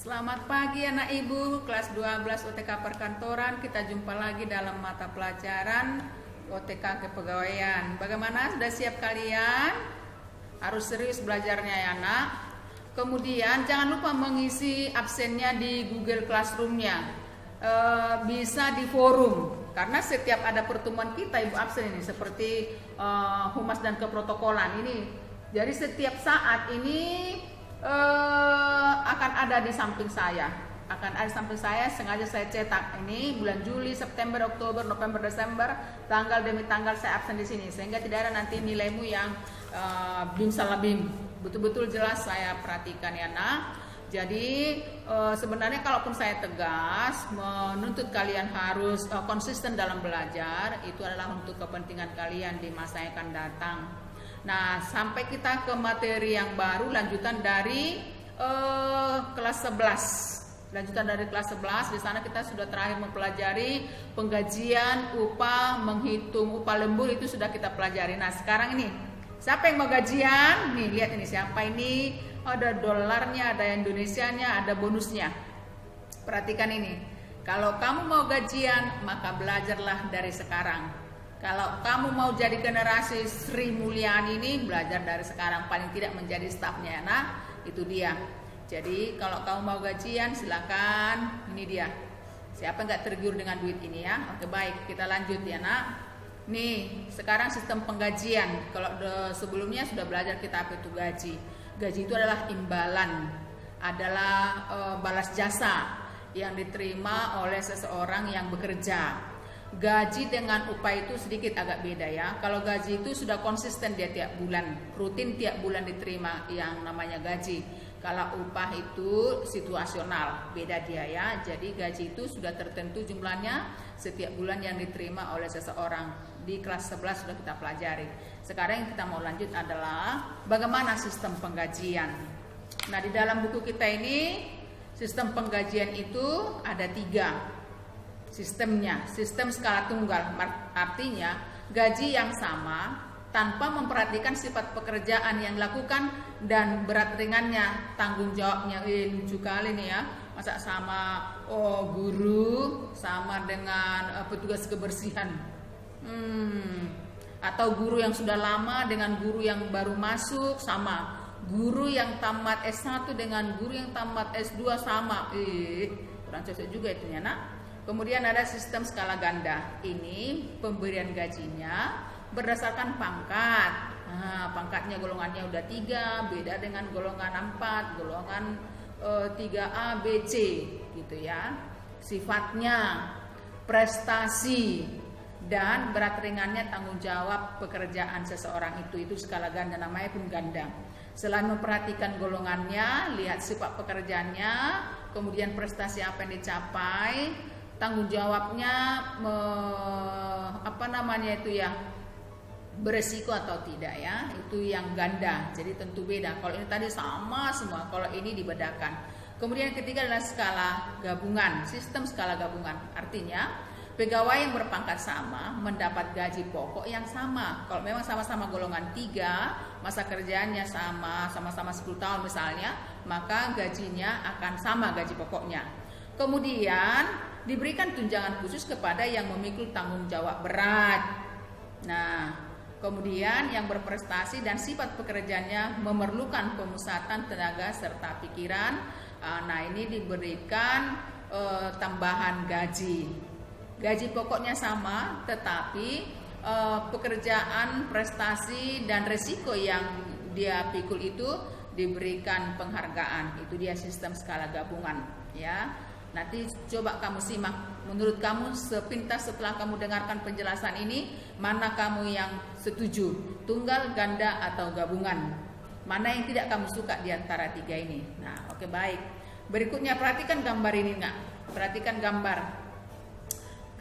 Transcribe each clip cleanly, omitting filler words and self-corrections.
Selamat pagi anak ibu, kelas 12 OTK Perkantoran. Kita jumpa lagi dalam mata pelajaran OTK Kepegawaian. Bagaimana, sudah siap kalian? Harus serius belajarnya ya nak. Kemudian jangan lupa mengisi absennya di Google Classroom-nya. Bisa di forum, karena setiap ada pertemuan kita ibu absen ini, seperti humas dan keprotokolan ini. Jadi setiap saat ini akan ada di samping saya, sengaja saya cetak ini bulan Juli, September, Oktober, November, Desember, tanggal demi tanggal saya absen di sini, sehingga tidak ada nanti nilaimu yang bim salah bim. Betul-betul jelas saya perhatikan ya nak. Jadi sebenarnya kalaupun saya tegas menuntut kalian harus konsisten dalam belajar, itu adalah untuk kepentingan kalian di masa yang akan datang. Nah, sampai kita ke materi yang baru, lanjutan dari kelas 11. Lanjutan dari kelas 11, di sana kita sudah terakhir mempelajari penggajian upah, menghitung upah lembur, itu sudah kita pelajari. Nah, sekarang ini, siapa yang mau gajian? Nih, lihat ini siapa ini? Ada dolarnya, ada Indonesianya, ada bonusnya. Perhatikan ini. Kalau kamu mau gajian, maka belajarlah dari sekarang. Kalau kamu mau jadi generasi Sri Mulyani ini, belajar dari sekarang, paling tidak menjadi stafnya. Nah, itu dia. Jadi kalau kamu mau gajian, silakan. Ini dia. Siapa nggak tergiur dengan duit ini ya? Oke, baik, kita lanjut ya nak. Nih, sekarang sistem penggajian. Kalau sebelumnya sudah belajar kita apa itu gaji. Gaji itu adalah imbalan, adalah balas jasa yang diterima oleh seseorang yang bekerja. Gaji dengan upah itu sedikit agak beda ya. Kalau gaji itu sudah konsisten dia tiap bulan, rutin tiap bulan diterima yang namanya gaji. Kalau upah itu situasional, beda dia ya. Jadi gaji itu sudah tertentu jumlahnya setiap bulan yang diterima oleh seseorang. Di kelas 11 sudah kita pelajari. Sekarang yang kita mau lanjut adalah bagaimana sistem penggajian. Nah, di dalam buku kita ini sistem penggajian itu ada 3 sistemnya. Sistem skala tunggal, artinya gaji yang sama tanpa memperhatikan sifat pekerjaan yang dilakukan dan berat ringannya, tanggung jawabnya. Lucu kali nih ya, masa sama guru sama dengan petugas kebersihan, atau guru yang sudah lama dengan guru yang baru masuk sama, guru yang tamat S1 dengan guru yang tamat S2 sama. Kurang cocok juga itu ya nak. Kemudian ada sistem skala ganda. Ini pemberian gajinya berdasarkan pangkat. Nah, pangkatnya golongannya udah 3, beda dengan golongan 4, golongan 3A, B, C gitu ya. Sifatnya, prestasi, dan berat ringannya tanggung jawab pekerjaan seseorang itu skala ganda, namanya pun ganda. Selain memperhatikan golongannya, lihat sifat pekerjaannya, kemudian prestasi apa yang dicapai, tanggung jawabnya beresiko atau tidak ya, itu yang ganda. Jadi tentu beda. Kalau ini tadi sama semua, kalau ini dibedakan. Kemudian yang ketiga adalah skala gabungan, sistem skala gabungan. Artinya pegawai yang berpangkat sama mendapat gaji pokok yang sama. Kalau memang sama-sama golongan 3, masa kerjaannya sama-sama 10 tahun misalnya, maka gajinya akan sama gaji pokoknya. Kemudian diberikan tunjangan khusus kepada yang memikul tanggung jawab berat. Nah, kemudian yang berprestasi dan sifat pekerjaannya memerlukan pemusatan tenaga serta pikiran. Nah, ini diberikan tambahan gaji. Gaji pokoknya sama, tetapi pekerjaan, prestasi, dan resiko yang dia pikul itu diberikan penghargaan. Itu dia sistem skala gabungan ya. Nanti coba kamu simak, menurut kamu sepintas setelah kamu dengarkan penjelasan ini, mana kamu yang setuju, tunggal, ganda, atau gabungan? Mana yang tidak kamu suka di antara 3 ini? Nah, oke, baik. Berikutnya perhatikan gambar ini nggak? Perhatikan gambar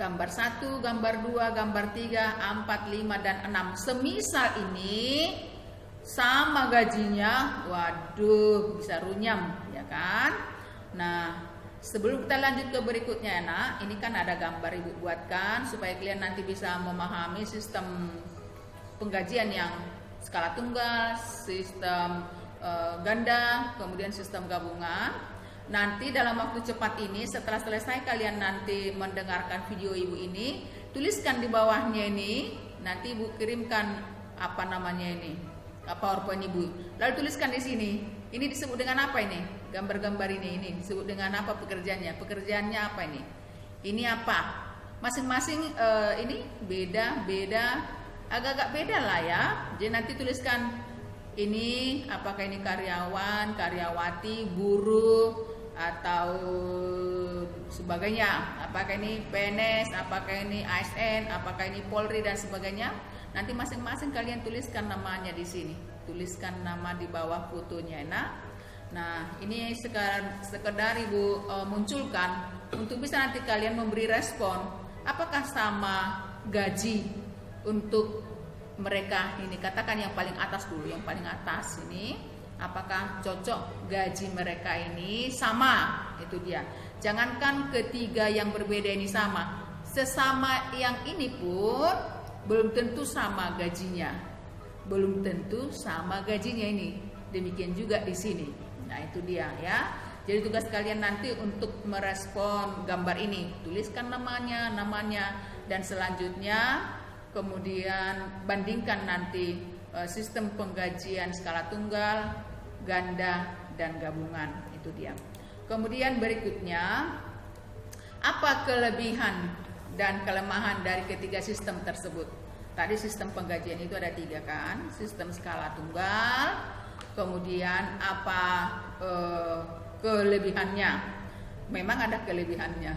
1, gambar 2, gambar 3, 4, 5, dan 6. Semisal ini sama gajinya, waduh, bisa runyam ya kan? Nah, sebelum kita lanjut ke berikutnya nak, ini kan ada gambar ibu buatkan supaya kalian nanti bisa memahami sistem penggajian yang skala tunggal, sistem ganda, kemudian sistem gabungan. nanti dalam waktu cepat ini, setelah selesai kalian nanti mendengarkan video ibu ini, tuliskan di bawahnya ini, nanti ibu kirimkan apa namanya ini, PowerPoint ibu. Lalu tuliskan di sini, ini disebut dengan apa ini? Gambar-gambar ini disebut dengan apa pekerjaannya? Pekerjaannya apa ini? Ini apa? Masing-masing ini beda-beda, agak-agak beda lah ya. Jadi nanti tuliskan ini, apakah ini karyawan, karyawati, buruh, atau sebagainya, apakah ini PNS, apakah ini ASN, apakah ini Polri dan sebagainya. Nanti masing-masing kalian tuliskan namanya di sini, tuliskan nama di bawah fotonya. Nah ini sekedar ibu munculkan untuk bisa nanti kalian memberi respon, apakah sama gaji untuk mereka ini, katakan yang paling atas dulu, yang paling atas ini, apakah cocok gaji mereka ini sama? Itu dia. Jangankan ketiga yang berbeda ini sama, sesama yang ini pun belum tentu sama gajinya, belum tentu sama gajinya ini. Demikian juga di sini. Nah itu dia ya. Jadi tugas kalian nanti untuk merespon gambar ini, tuliskan namanya, dan selanjutnya kemudian bandingkan nanti sistem penggajian skala tunggal, ganda, dan gabungan. Itu dia. Kemudian berikutnya, apa kelebihan dan kelemahan dari ketiga sistem tersebut? Tadi sistem penggajian itu ada 3 kan, sistem skala tunggal, kemudian apa kelebihannya? Memang ada kelebihannya.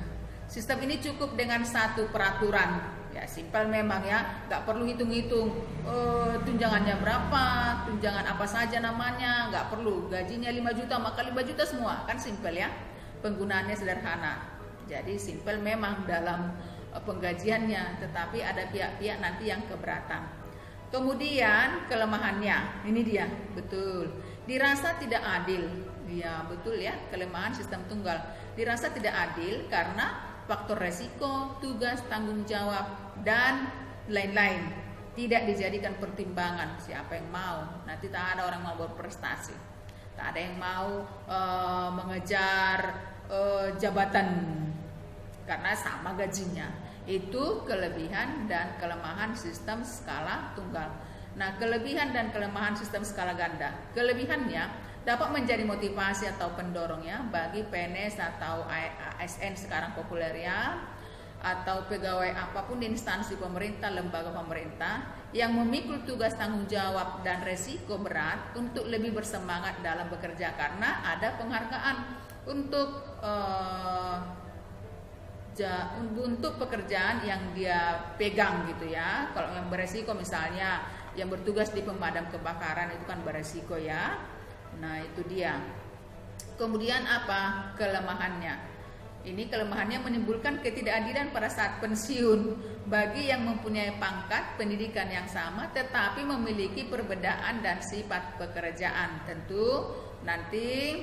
Sistem ini cukup dengan satu peraturan. Ya simpel memang ya, nggak perlu hitung-hitung tunjangannya berapa, tunjangan apa saja namanya, nggak perlu. Gajinya 5 juta maka 5 juta semua, kan simpel ya. Penggunaannya sederhana. Jadi simpel memang dalam penggajiannya, tetapi ada pihak-pihak nanti yang keberatan. Kemudian kelemahannya, ini dia, betul. Dirasa tidak adil. Ya betul ya, kelemahan sistem tunggal. Dirasa tidak adil karena faktor resiko, tugas, tanggung jawab, dan lain-lain tidak dijadikan pertimbangan. Siapa yang mau? Nanti tak ada orang mau berprestasi, tak ada yang mau mengejar jabatan karena sama gajinya. Itu kelebihan dan kelemahan sistem skala tunggal. Nah, kelebihan dan kelemahan sistem skala ganda. Kelebihannya dapat menjadi motivasi atau pendorong ya bagi PNS atau ASN sekarang populer ya, atau pegawai apapun di instansi pemerintah, lembaga pemerintah yang memikul tugas tanggung jawab dan resiko berat untuk lebih bersemangat dalam bekerja karena ada penghargaan untuk pekerjaan yang dia pegang gitu ya. Kalau yang beresiko misalnya yang bertugas di pemadam kebakaran itu kan beresiko ya. Nah itu dia. Kemudian apa kelemahannya? Ini kelemahannya menimbulkan ketidakadilan pada saat pensiun bagi yang mempunyai pangkat pendidikan yang sama tetapi memiliki perbedaan dan sifat pekerjaan. Tentu nanti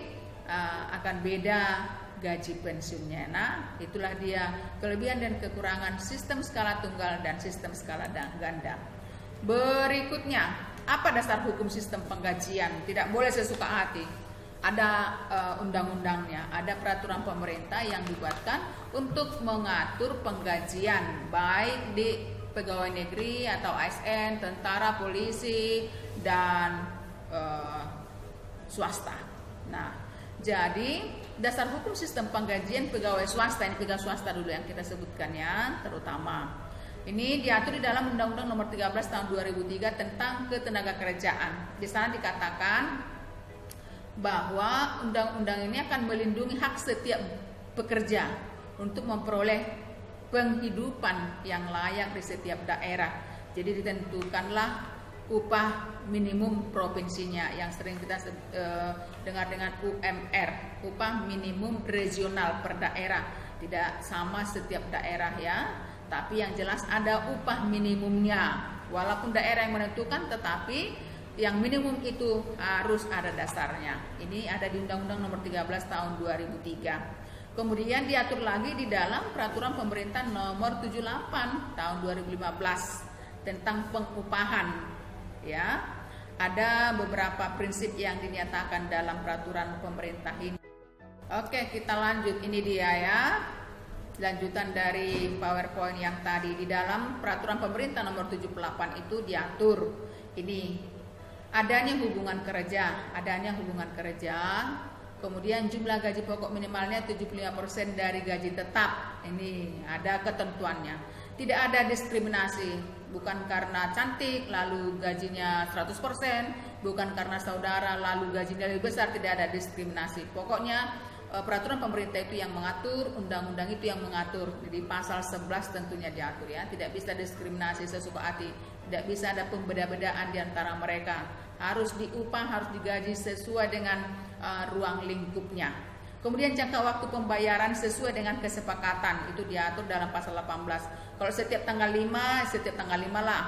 akan beda gaji pensiunnya. Nah itulah dia kelebihan dan kekurangan sistem skala tunggal dan sistem skala ganda. Berikutnya, apa dasar hukum sistem penggajian? Tidak boleh sesuka hati. Ada undang-undangnya, ada peraturan pemerintah yang dibuatkan untuk mengatur penggajian baik di pegawai negeri atau ASN, tentara, polisi, dan swasta. Nah, jadi dasar hukum sistem penggajian pegawai swasta, ini pegawai swasta dulu yang kita sebutkan ya, terutama. Ini diatur di dalam Undang-Undang Nomor 13 Tahun 2003 tentang Ketenagakerjaan. Di sana dikatakan bahwa undang-undang ini akan melindungi hak setiap pekerja untuk memperoleh penghidupan yang layak di setiap daerah. Jadi ditentukanlah upah minimum provinsinya yang sering kita dengar dengan UMR, upah minimum regional per daerah. Tidak sama setiap daerah ya. Tapi yang jelas ada upah minimumnya. Walaupun daerah yang menentukan, tetapi yang minimum itu harus ada dasarnya. Ini ada di Undang-Undang Nomor 13 Tahun 2003. Kemudian diatur lagi di dalam Peraturan Pemerintah Nomor 78 Tahun 2015 tentang pengupahan. Ya, ada beberapa prinsip yang dinyatakan dalam peraturan pemerintah ini. Oke, kita lanjut. Ini dia ya, lanjutan dari PowerPoint yang tadi. Di dalam peraturan pemerintah nomor 78 itu diatur ini adanya hubungan kerja, kemudian jumlah gaji pokok minimalnya 75% dari gaji tetap. Ini ada ketentuannya. Tidak ada diskriminasi, bukan karena cantik lalu gajinya 100%, bukan karena saudara lalu gajinya lebih besar, tidak ada diskriminasi. Pokoknya peraturan pemerintah itu yang mengatur, undang-undang itu yang mengatur. Jadi pasal 11 tentunya diatur ya, tidak bisa diskriminasi sesuka hati, tidak bisa ada pembeda-bedaan di antara mereka. Harus diupah, harus digaji sesuai dengan ruang lingkupnya. Kemudian jangka waktu pembayaran sesuai dengan kesepakatan, itu diatur dalam pasal 18. Kalau setiap tanggal 5 lah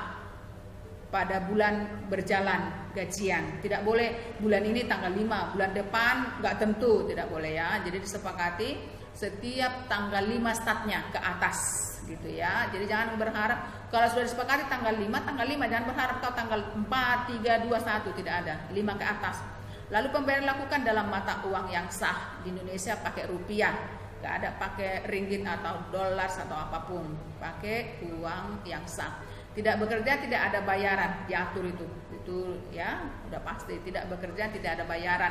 pada bulan berjalan gajian. Tidak boleh bulan ini tanggal 5, bulan depan nggak tentu, tidak boleh ya. Jadi disepakati setiap tanggal 5 startnya ke atas gitu ya. Jadi jangan berharap kalau sudah disepakati tanggal 5, jangan berharap kau tanggal 4, 3, 2, 1, tidak ada. 5 ke atas. Lalu pembayaran dilakukan dalam mata uang yang sah. Di Indonesia pakai rupiah, nggak ada pakai ringgit atau dolar atau apapun, pakai uang yang sah. Tidak bekerja tidak ada bayaran, diatur itu ya udah pasti. Tidak bekerja tidak ada bayaran,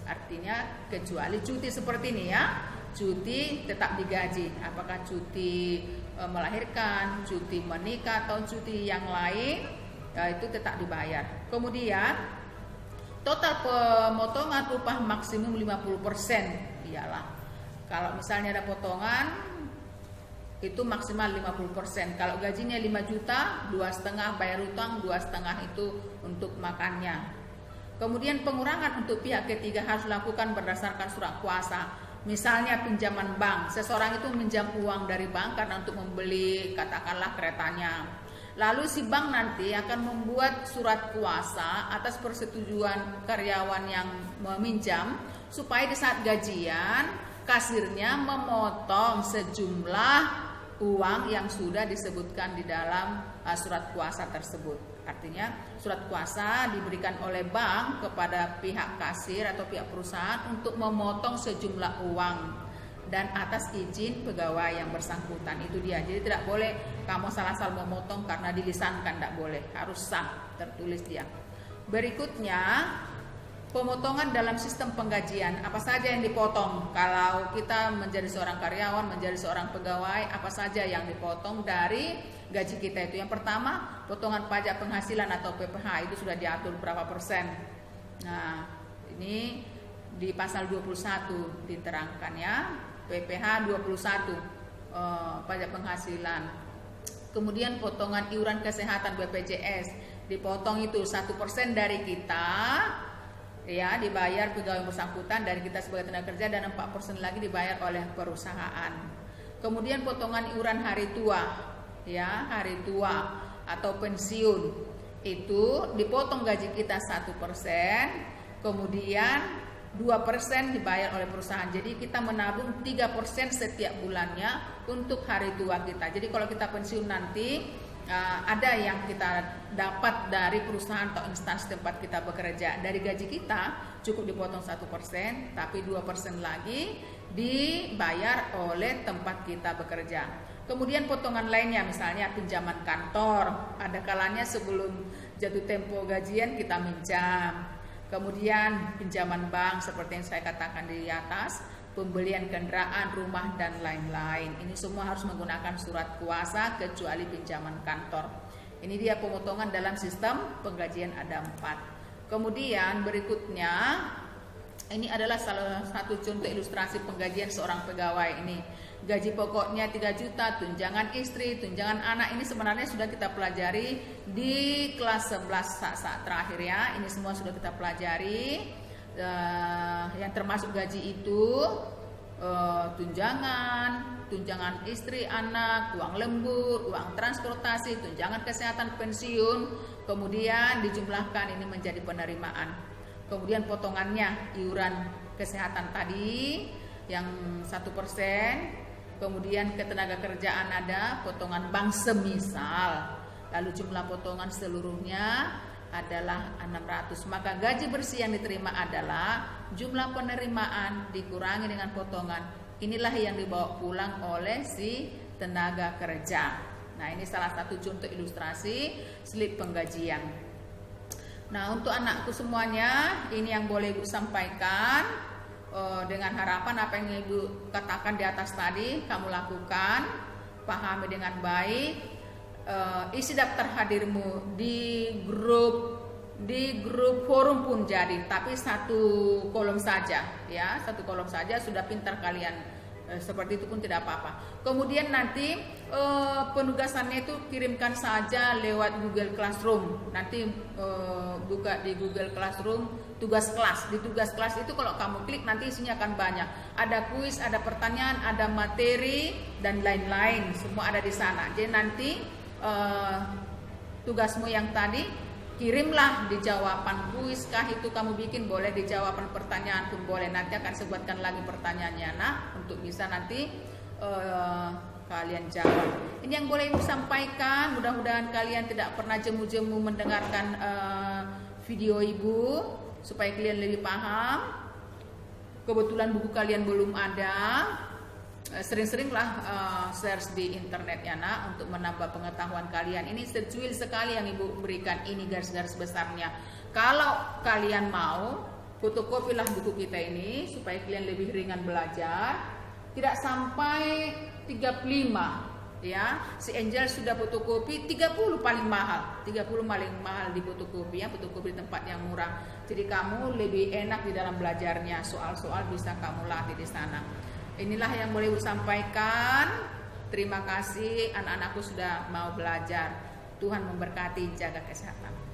artinya kecuali cuti seperti ini ya, cuti tetap digaji. Apakah cuti melahirkan, cuti menikah atau cuti yang lain, ya itu tetap dibayar. Kemudian total pemotongan upah maksimum 50%. Iyalah, kalau misalnya ada potongan itu maksimal 50%. Kalau gajinya 5 juta, 2,5 bayar utang, 2,5 itu untuk makannya. Kemudian pengurangan untuk pihak ketiga harus dilakukan berdasarkan surat kuasa. Misalnya pinjaman bank, seseorang itu minjam uang dari bank karena untuk membeli katakanlah keretanya. Lalu si bank nanti akan membuat surat kuasa atas persetujuan karyawan yang meminjam supaya di saat gajian kasirnya memotong sejumlah uang yang sudah disebutkan di dalam surat kuasa tersebut. Artinya surat kuasa diberikan oleh bank kepada pihak kasir atau pihak perusahaan untuk memotong sejumlah uang dan atas izin pegawai yang bersangkutan. Itu dia. Jadi tidak boleh kamu salah-salah memotong karena dilisankan, tidak boleh. Harus sah, tertulis dia. Berikutnya pemotongan dalam sistem penggajian. Apa saja yang dipotong? Kalau kita menjadi seorang karyawan, menjadi seorang pegawai, apa saja yang dipotong dari gaji kita itu? Yang pertama, potongan pajak penghasilan atau PPh itu sudah diatur berapa persen. Nah, ini di pasal 21 diterangkan ya. PPh 21 pajak penghasilan. Kemudian potongan iuran kesehatan BPJS dipotong itu 1% dari kita. Ya, dibayar pegawai bersangkutan dari kita sebagai tenaga kerja dan 4% lagi dibayar oleh perusahaan. Kemudian potongan iuran hari tua, ya, hari tua atau pensiun itu dipotong gaji kita 1%, kemudian 2% dibayar oleh perusahaan. Jadi kita menabung 3% setiap bulannya untuk hari tua kita. Jadi kalau kita pensiun nanti ada yang kita dapat dari perusahaan atau instansi tempat kita bekerja. Dari gaji kita cukup dipotong 1%, tapi 2% lagi dibayar oleh tempat kita bekerja. Kemudian potongan lainnya misalnya pinjaman kantor. Ada kalanya sebelum jatuh tempo gajian kita minjam. Kemudian pinjaman bank seperti yang saya katakan di atas, pembelian kendaraan, rumah, dan lain-lain. Ini semua harus menggunakan surat kuasa kecuali pinjaman kantor. Ini dia pemotongan dalam sistem penggajian ada 4. Kemudian berikutnya, ini adalah salah satu contoh ilustrasi penggajian seorang pegawai. Ini gaji pokoknya 3 juta, tunjangan istri, tunjangan anak. Ini sebenarnya sudah kita pelajari di kelas 11 saat terakhir ya. Ini semua sudah kita pelajari. Yang termasuk gaji itu tunjangan istri, anak, uang lembur, uang transportasi, tunjangan kesehatan, pensiun, kemudian dijumlahkan ini menjadi penerimaan. Kemudian potongannya iuran kesehatan tadi yang 1%, kemudian ketenaga kerjaan ada potongan bank semisal, lalu jumlah potongan seluruhnya adalah 600. Maka gaji bersih yang diterima adalah jumlah penerimaan dikurangi dengan potongan. Inilah yang dibawa pulang oleh si tenaga kerja. Nah, ini salah satu contoh ilustrasi slip penggajian. Nah, untuk anakku semuanya, ini yang boleh Ibu sampaikan. Dengan harapan apa yang Ibu katakan di atas tadi kamu lakukan, pahami dengan baik, isi daftar hadirmu di grup forum pun jadi, tapi satu kolom saja ya, satu kolom saja, sudah pintar kalian. Seperti itu pun tidak apa-apa. Kemudian nanti penugasannya itu kirimkan saja lewat Google Classroom. Nanti buka di Google Classroom tugas kelas. Di tugas kelas itu kalau kamu klik nanti isinya akan banyak. Ada kuis, ada pertanyaan, ada materi dan lain-lain. Semua ada di sana. Jadi nanti tugasmu yang tadi kirimlah di jawaban kuis kah itu kamu bikin, boleh di jawaban pertanyaan pun boleh. Nanti akan sebutkan lagi pertanyaannya untuk bisa nanti kalian jawab. Ini yang boleh Ibu sampaikan. Mudah-mudahan kalian tidak pernah jemu-jemu mendengarkan video Ibu supaya kalian lebih paham. Kebetulan buku kalian belum ada, sering-seringlah search di internet ya untuk menambah pengetahuan kalian. Ini secuil sekali yang Ibu berikan, ini garis-garis besarnya. Kalau kalian mau, fotokopilah buku kita ini supaya kalian lebih ringan belajar. Tidak sampai 35 ya. Si Angel sudah fotokopi 30 paling mahal. 30 paling mahal di fotokopi ya, fotokopi di tempat yang murah. Jadi kamu lebih enak di dalam belajarnya. Soal-soal bisa kamu latih di sana. Inilah yang boleh Ibu sampaikan. Terima kasih, anak-anakku sudah mau belajar. Tuhan memberkati, jaga kesehatan.